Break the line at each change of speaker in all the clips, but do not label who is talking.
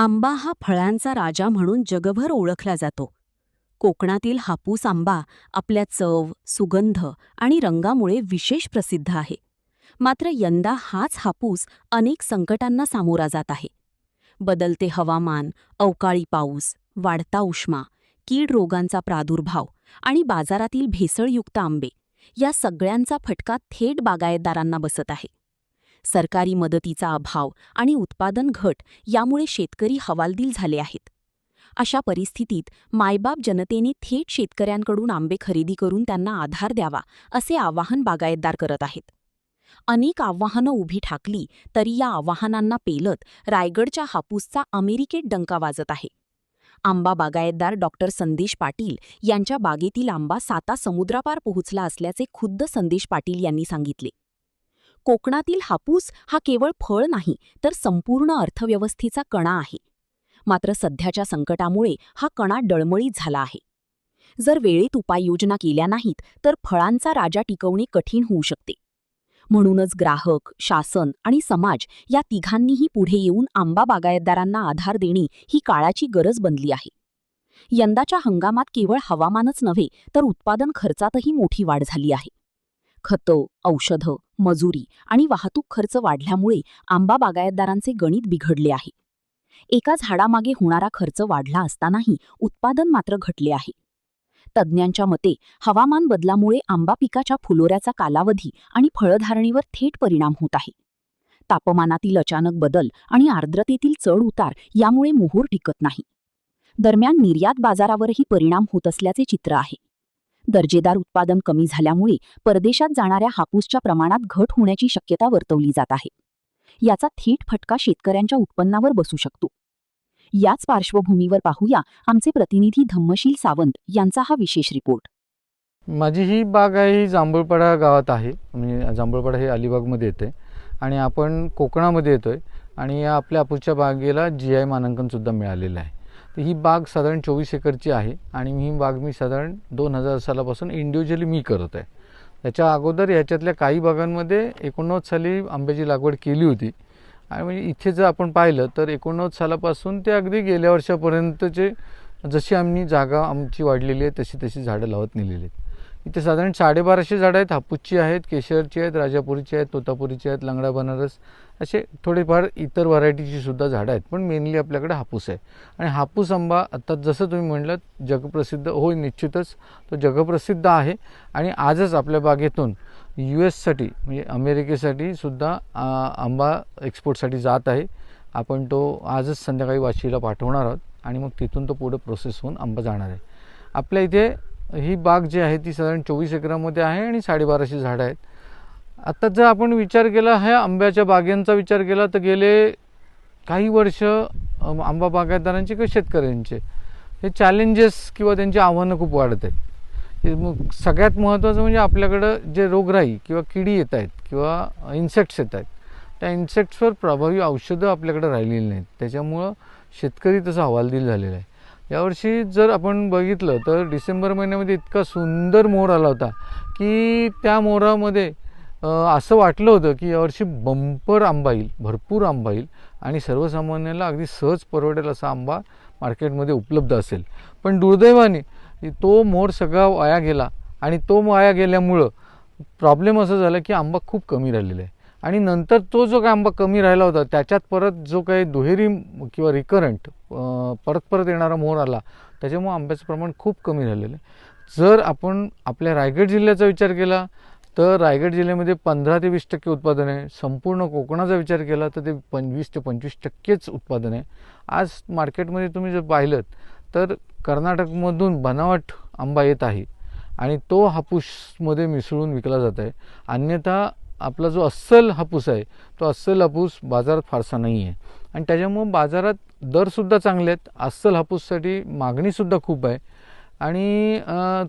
आंबा हा फळांचा राजा म्हणून जगभर ओळखला जातो. कोकणातील हापूस आंबा आपल्या चव, सुगंध आणि रंगामुळे विशेष प्रसिद्ध आहे. मात्र यंदा हाच हापूस अनेक संकटांना सामोरा जात आहे. बदलते हवामान, अवकाळी पाऊस, वाढता उष्मा, कीड रोगांचा प्रादुर्भाव आणि बाजारातील भेसळयुक्त आंबे या सगळ्यांचा फटका थेट बागायतदारांना बसत आहे. सरकारी मदतीचा अभाव आणि उत्पादन घट यामुळे शेतकरी हवालदिल झाले आहेत. अशा परिस्थितीत मायबाप जनतेने थेट शेतकऱ्यांकडून आंबे खरेदी करून त्यांना आधार द्यावा, असे आवाहन बागायतदार करत आहेत. अनेक आव्हानं उभी ठाकली तरी या आव्हानांना पेलत रायगडच्या हापूसचा अमेरिकेत डंका वाजत आहे. आंबा बागायतदार डॉक्टर संदेश पाटील यांच्या बागेतील आंबा साता समुद्रापार पोहोचला असल्याचे खुद्द संदेश पाटील यांनी सांगितले. कोकणातील हापूस हा केवळ फळ नाही तर संपूर्ण अर्थव्यवस्थेचा कणा आहे. मात्र सध्याच्या संकटामुळे हा कणा डळमळीत झाला आहे. जर वेळेत उपाययोजना केल्या नाहीत तर फळांचा राजा टिकवणे कठीण होऊ शकते. म्हणूनच ग्राहक, शासन आणि समाज या तिघांनीही पुढे येऊन आंबा बागायतदारांना आधार देणे ही काळाची गरज बनली आहे. यंदाच्या हंगामात केवळ हवामानच नव्हे तर उत्पादन खर्चातही मोठी वाढ झाली आहे. खतं, औषधं, मजुरी आणि वाहतूक खर्च वाढल्यामुळे आंबा बागायतदारांचे गणित बिघडले आहे. एका झाडामागे होणारा खर्च वाढला असतानाही उत्पादन मात्र घटले आहे. तज्ज्ञांच्या मते हवामान बदलामुळे आंबा पिकाच्या फुलोऱ्याचा कालावधी आणि फळधारणीवर थेट परिणाम होत आहे. तापमानातील अचानक बदल आणि आर्द्रतेतील चढ उतार यामुळे मोहर टिकत नाही. दरम्यान निर्यात बाजारावरही परिणाम होत असल्याचे चित्र आहे. दर्जेदार उत्पादन कमी झाल्यामुळे परदेशात जाणाऱ्या हापूसच्या प्रमाणात घट होण्याची शक्यता वर्तवली जात आहे. याचा थेट फटका शेतकऱ्यांच्या उत्पन्नावर बसू शकतो. याच पार्श्वभूमीवर पाहूया आमचे प्रतिनिधी धम्मशील सावंत यांचा हा विशेष रिपोर्ट.
माझी ही बाग आहे ही जांभूळपाडा गावात आहे. म्हणजे जांभूळपाडा हे अलिबागमध्ये येते आणि आपण कोकणामध्ये येतोय आणि या आपल्या हापूसच्या बागेला GI मानांकनसुद्धा मिळालेलं आहे. तर ही बाग साधारण 24 एकरची आहे आणि ही बाग मी साधारण 2000 सालापासून इंडिव्हिज्युअली मी करत आहे. त्याच्या अगोदर याच्यातल्या काही बागांमध्ये 89 साली आंब्याची लागवड केली होती आणि म्हणजे इथे जर आपण पाहिलं तर 89 सालापासून ते अगदी गेल्या वर्षापर्यंतचे जशी आम्ही जागा आमची वाढलेली आहे तशी तशी झाडं लावत नेलेली आहेत. इथे साधारण 1250 झाडं आहेत. हापूसची आहेत, केशरची आहेत, राजापुरीची आहेत, तोतापुरीची आहेत, लंगडा बनारस असे थोडेफार इतर व्हरायटीची सुद्धा झाडं आहेत. पण मेनली आपल्याकडे हापूस आहे आणि हापूस आंबा आता जसं तुम्ही म्हटलं जगप्रसिद्ध होय, निश्चितच तो जगप्रसिद्ध आहे आणि आजच आपल्या बागेतून US साठी म्हणजे अमेरिकेसाठी सुद्धा आंबा एक्सपोर्टसाठी जात आहे. आपण तो आजच संध्याकाळी वाशीला पाठवणार आहोत आणि मग तिथून तो पुढे प्रोसेस होऊन आंबा जाणार आहे. आपल्या इथे ही बाग जी आहे ती साधारण 24 एकरामध्ये आहे आणि 1250 झाडं आहेत. आता जर आपण विचार केला ह्या आंब्याच्या बागांचा विचार केला तर गेले काही वर्ष आंबा बागायतदारांचे किंवा शेतकऱ्यांचे हे चॅलेंजेस किंवा त्यांची आव्हानं खूप वाढत आहेत. मग सगळ्यात महत्त्वाचं म्हणजे आपल्याकडं जे रोगराई किंवा किडी येत आहेत किंवा इन्सेक्ट्स येत आहेत त्या इन्सेक्ट्सवर प्रभावी औषधं आपल्याकडे राहिलेली नाहीत. त्याच्यामुळं शेतकरी तसा हवालदिल झालेला आहे. यावर्षी जर आपण बघितलं तर डिसेंबर महिन्यामध्ये इतका सुंदर मोहर आला होता की त्या मोहरामध्ये असं वाटलं होतं की यावर्षी बंपर आंबा येईल, भरपूर आंबा येईल आणि सर्वसामान्याला अगदी सहज परवडेल असा आंबा मार्केटमध्ये उपलब्ध असेल. पण दुर्दैवाने तो मोहर सगळा वाया गेला आणि तो वाया गेल्यामुळं प्रॉब्लेम असं झाला की आंबा खूप कमी राहिलेला आहे आणि नंतर तो जो काही आंबा कमी राहिला होता त्याच्यात परत जो काही दुहेरी किंवा रिकरंट परत येणारा मोहर आला त्याच्यामुळे आंब्याचं प्रमाण खूप कमी झालेलं आहे. जर आपण आपल्या रायगड जिल्ह्याचा विचार केला तर रायगड जिल्ह्यामध्ये 15 ते 20% उत्पादन आहे. संपूर्ण कोकणाचा विचार केला तर ते 20 ते 25% उत्पादन आहे. आज मार्केटमध्ये तुम्ही जर पाहिलं तर कर्नाटकमधून बनावट आंबा येत आहे आणि तो हापूसमध्ये मिसळून विकला जात आहे. अन्यथा आपला जो अस्सल हापूस आहे तो अस्सल हापूस बाजारात फारसा नाही आहे आणि त्याच्यामुळं बाजारात दरसुद्धा चांगले आहेत. अस्सल हापूससाठी मागणीसुद्धा खूप आहे आणि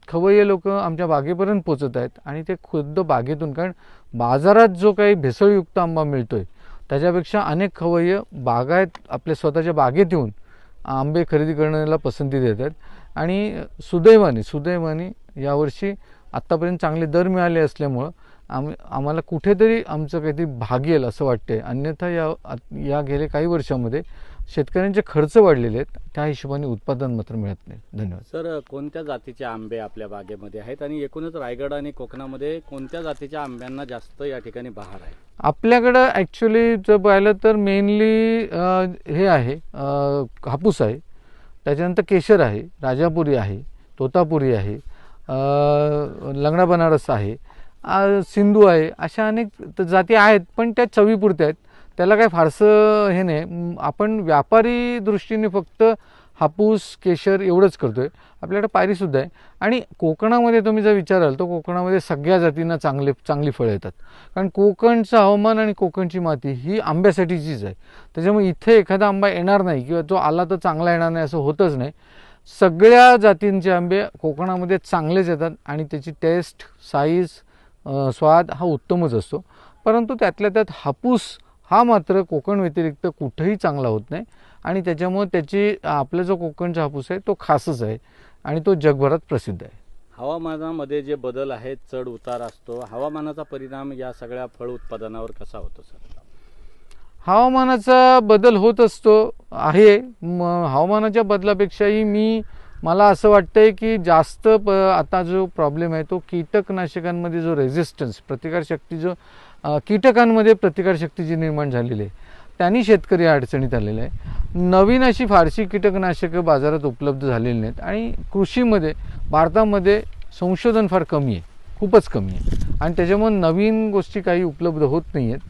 खवय्ये लोक आमच्या बागेपर्यंत पोचत आहेत आणि ते खुद्द बागेतून, कारण बाजारात जो काही भेसळयुक्त आंबा मिळतो आहे त्याच्यापेक्षा अनेक खवय्ये बागायत आपल्या स्वतःच्या बागेत येऊन आंबे खरेदी करण्याला पसंती देत आहेत आणि सुदैवाने यावर्षी आत्तापर्यंत चांगले दर मिळाले असल्यामुळं आम्हाला कुठेतरी आमचं काहीतरी भागेल असं वाटते. अन्यथा या गेले काही वर्षामध्ये शेतकऱ्यांचे खर्च वाढलेले आहेत, त्या हिशोबाने उत्पादन मात्र मिळत नाही. धन्यवाद.
सर, कोणत्या जातीचे आंबे आपल्या बागेमध्ये आहेत आणि एकूणच रायगड आणि कोकणामध्ये कोणत्या जातीच्या आंब्यांना जास्त या ठिकाणी बहार आहे?
आपल्याकडं ॲक्च्युली जर पाहिलं तर मेनली हे आहे, हापूस आहे, त्याच्यानंतर केशर आहे, राजापुरी आहे, तोतापुरी आहे, लंगडा बनारस आहे, सिंधू आहे. अशा अनेक जाती आहेत, पण त्या चवीपुरत्या आहेत. त्याला काही फारसं हे नाही. आपण व्यापारी दृष्टीने फक्त हापूस केशर एवढंच करतोय. आपल्याकडे पायरीसुद्धा आहे. आणि कोकणामध्ये तुम्ही जर विचाराल तर कोकणामध्ये सगळ्या जातींना चांगली फळं येतात. कारण कोकणचं हवामान आणि कोकणची माती ही आंब्यासाठीचीच आहे. त्याच्यामुळे इथे एखादा आंबा येणार नाही किंवा तो आला तर चांगला येणार नाही असं होतच नाही. सगळ्या जातींचे आंबे कोकणामध्ये चांगलेच येतात आणि त्याची टेस्ट, साईज, स्वाद हा उत्तमच असतो. परंतु त्यातल्या त्यात हापूस हा मात्र कोकण व्यतिरिक्त कुठेही चांगला होत नाही आणि त्याच्यामुळे आपला जो कोकणचा हापूस आहे तो खासच आहे आणि तो जगभरात प्रसिद्ध आहे.
हवामानामध्ये जे बदल आहेत, चढ उतार असतो, हवामानाचा परिणाम या सगळ्या फळ उत्पादनावर कसा होतो सर?
हवामानाचा बदल होत असतो आहे. हवामानाच्या बदलापेक्षाही मला असं वाटतंय की जास्त आता जो प्रॉब्लेम आहे तो कीटकनाशकांमध्ये जो रेझिस्टन्स, प्रतिकारशक्ती, कीटकांमध्ये प्रतिकारशक्ती जी निर्माण झालेली आहे त्यांनी शेतकरी अडचणीत आलेला आहे. नवीन अशी फारशी कीटकनाशकं बाजारात उपलब्ध झालेली नाहीत आणि कृषीमध्ये भारतामध्ये संशोधन फार कमी आहे, खूपच कमी आहे आणि त्याच्यामुळे नवीन गोष्टी काही उपलब्ध होत नाही आहेत.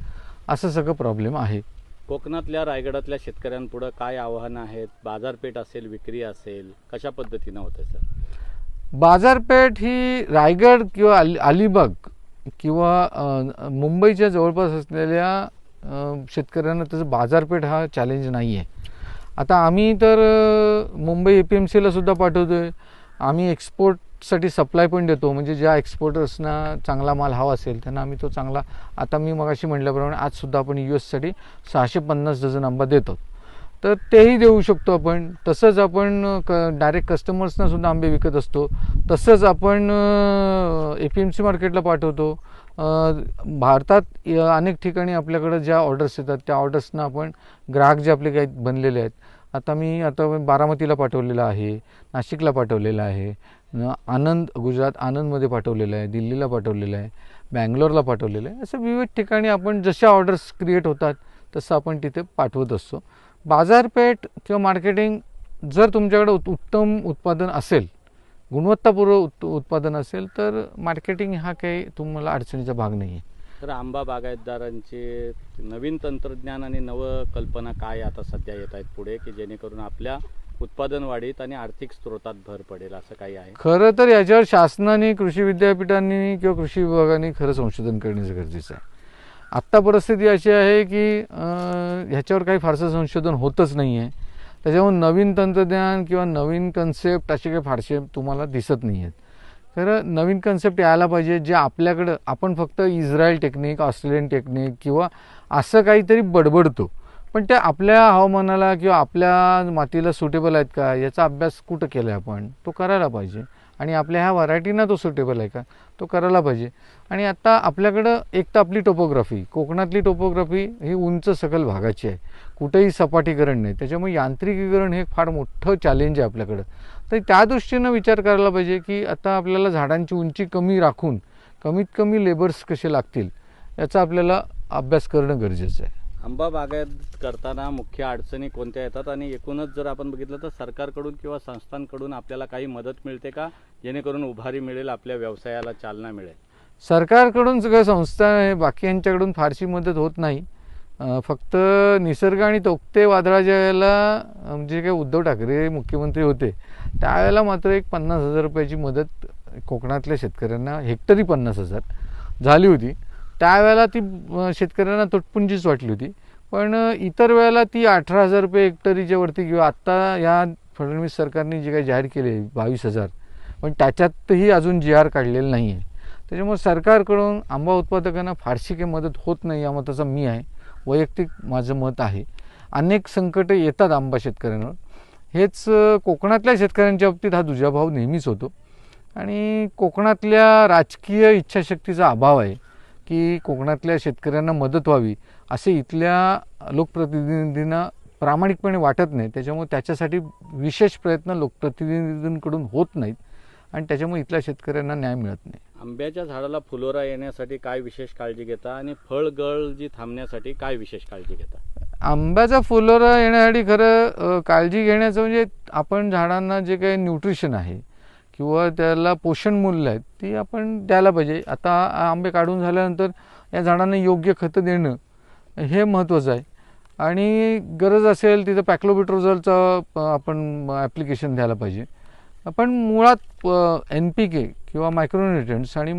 असं सगळं प्रॉब्लेम आहे.
कोकणातल्या रायगडातल्या शेतकऱ्यांपुढं काय आव्हानं आहेत? बाजारपेठ असेल, विक्री असेल, कशा पद्धतीनं होतं सर?
बाजारपेठ ही रायगड किंवा अलिबाग किंवा मुंबईच्या जवळपास असलेल्या शेतकऱ्यांना त्याचं बाजारपेठ हा चॅलेंज नाही आहे. आता आम्ही तर मुंबई APMCला सुद्धा पाठवतो आहे. आम्ही एक्सपोर्टसाठी सप्लाय पण देतो. म्हणजे ज्या एक्सपोर्टर्सना चांगला माल हवा असेल त्यांना आम्ही तो चांगला, आता मी मगाशी म्हटल्याप्रमाणे आजसुद्धा आपण US साठी 650 डझन आंबा देतो, तर तेही देऊ शकतो आपण. तसंच आपण डायरेक्ट कस्टमर्सना सुद्धा आंबे विकत असतो. तसंच आपण APMC मार्केटला पाठवतो. भारतात अनेक ठिकाणी आपल्याकडं ज्या ऑर्डर्स येतात त्या ऑर्डर्सना आपण ग्राहक जे आपले काही बनलेले आहेत, आता बारामतीला पाठवलेलं आहे, नाशिकला पाठवलेलं आहे, गुजरात आनंदमध्ये पाठवलेलं आहे, दिल्लीला पाठवलेलं आहे, बँगलोरला पाठवलेलं आहे. असं विविध ठिकाणी आपण जशा ऑर्डर्स क्रिएट होतात तसं आपण तिथे पाठवत असतो. बाजारपेठ किंवा मार्केटिंग जर तुमच्याकडे उत्तम उत्पादन असेल, गुणवत्तापूर्व उत्पादन असेल तर मार्केटिंग हा काही तुम्हाला अडचणीचा भाग नाही आहे.
तर आंबा बागायतदारांचे नवीन तंत्रज्ञान आणि नवकल्पना काय आता सध्या येत आहेत पुढे, की जेणेकरून आपल्या उत्पादन वाढीत आणि आर्थिक स्रोतात भर पडेल, असं काही आहे?
खरं तर याच्यावर शासनाने, कृषी विद्यापीठांनी किंवा कृषी विभागाने खरं संशोधन करण्याचं गरजेचं आहे. आत्ता परिस्थिती अशी आहे की ह्याच्यावर काही फारसं संशोधन होतच नाही आहे. त्याच्यामुळे नवीन तंत्रज्ञान किंवा नवीन कन्सेप्ट असे काही फारसे तुम्हाला दिसत नाही आहेत. खरं नवीन कन्सेप्ट यायला पाहिजे जे आपल्याकडं, आपण फक्त इस्रायल टेक्निक, ऑस्ट्रेलियन टेक्निक किंवा असं काहीतरी बडबडतो, पण त्या आपल्या हवामानाला किंवा आपल्या मातीला सुटेबल आहेत का याचा अभ्यास कुठं केला आहे आपण, तो करायला पाहिजे. आणि आपल्या ह्या व्हरायटीना तो सुटेबल आहे का तो करायला पाहिजे. आणि आता आपल्याकडं एक तर आपली टोपोग्राफी, कोकणातली टोपोग्राफी ही उंच सकल भागाची आहे, कुठेही सपाटीकरण नाही. त्याच्यामुळे यांत्रिकीकरण हे फार मोठं चॅलेंज आहे आपल्याकडं. तर त्या दृष्टीनं विचार करायला पाहिजे की आता आपल्याला झाडांची उंची कमी राखून कमीत कमी लेबर्स कसे लागतील याचा आपल्याला अभ्यास करणं गरजेचं आहे.
आंबा बागायत करताना मुख्य अडचणी कोणत्या येतात आणि एकूणच जर आपण बघितलं तर सरकारकडून किंवा संस्थांकडून आपल्याला काही मदत मिळते का, जेणेकरून उभारी मिळेल, आपल्या व्यवसायाला चालना मिळेल?
सरकारकडून सगळ्या संस्था आहे, बाकी यांच्याकडून फारशी मदत होत नाही. फक्त निसर्ग आणि तोक्ते वादळाच्या वेळेला म्हणजे काय उद्धव ठाकरे मुख्यमंत्री होते त्यावेळेला मात्र एक 50,000 रुपयाची मदत कोकणातल्या शेतकऱ्यांना, हेक्टरी 50,000 झाली होती. त्यावेळेला ती शेतकऱ्यांना तुटपुंजीच वाटली होती. पण इतर वेळेला ती 18,000 रुपये हेक्टरीच्या वरती किंवा आत्ता या फडणवीस सरकारने जे काही जाहीर केले 22,000, पण त्याच्यातही अजून GR काढलेलं नाही आहे. त्याच्यामुळे सरकारकडून आंबा उत्पादकांना फारशी काही मदत होत नाही या मताचा मी आहे, वैयक्तिक माझं मत आहे. अनेक संकटं येतात आंबा शेतकऱ्यांवर. हेच कोकणातल्या शेतकऱ्यांच्या बाबतीत हा दुजाभाव नेहमीच होतो आणि कोकणातल्या राजकीय इच्छाशक्तीचा अभाव आहे की कोकणातल्या शेतकऱ्यांना मदत व्हावी असे इथल्या लोकप्रतिनिधींना प्रामाणिकपणे वाटत नाही. त्याच्यामुळे त्याच्यासाठी विशेष प्रयत्न लोकप्रतिनिधींकडून होत नाहीत आणि त्याच्यामुळे इथल्या शेतकऱ्यांना न्याय मिळत नाही.
आंब्याच्या झाडाला फुलोरा येण्यासाठी काय विशेष काळजी घेता आणि फळगळ जी थांबण्यासाठी काय विशेष काळजी घेता?
आंब्याचा फुलोरा येण्यासाठी खरं काळजी घेण्याचं म्हणजे आपण झाडांना जे काही न्यूट्रिशन आहे किंवा त्याला पोषण मूल्य आहेत ती आपण द्यायला पाहिजे. आता आंबे काढून झाल्यानंतर या झाडांना योग्य खतं देणं हे महत्त्वाचं आहे आणि गरज असेल तिथं पॅक्लोबिट्रोझलचं आपण ॲप्लिकेशन द्यायला पाहिजे. पण मुळात NPK किंवा मायक्रोन्युट्रिएंट्स आणि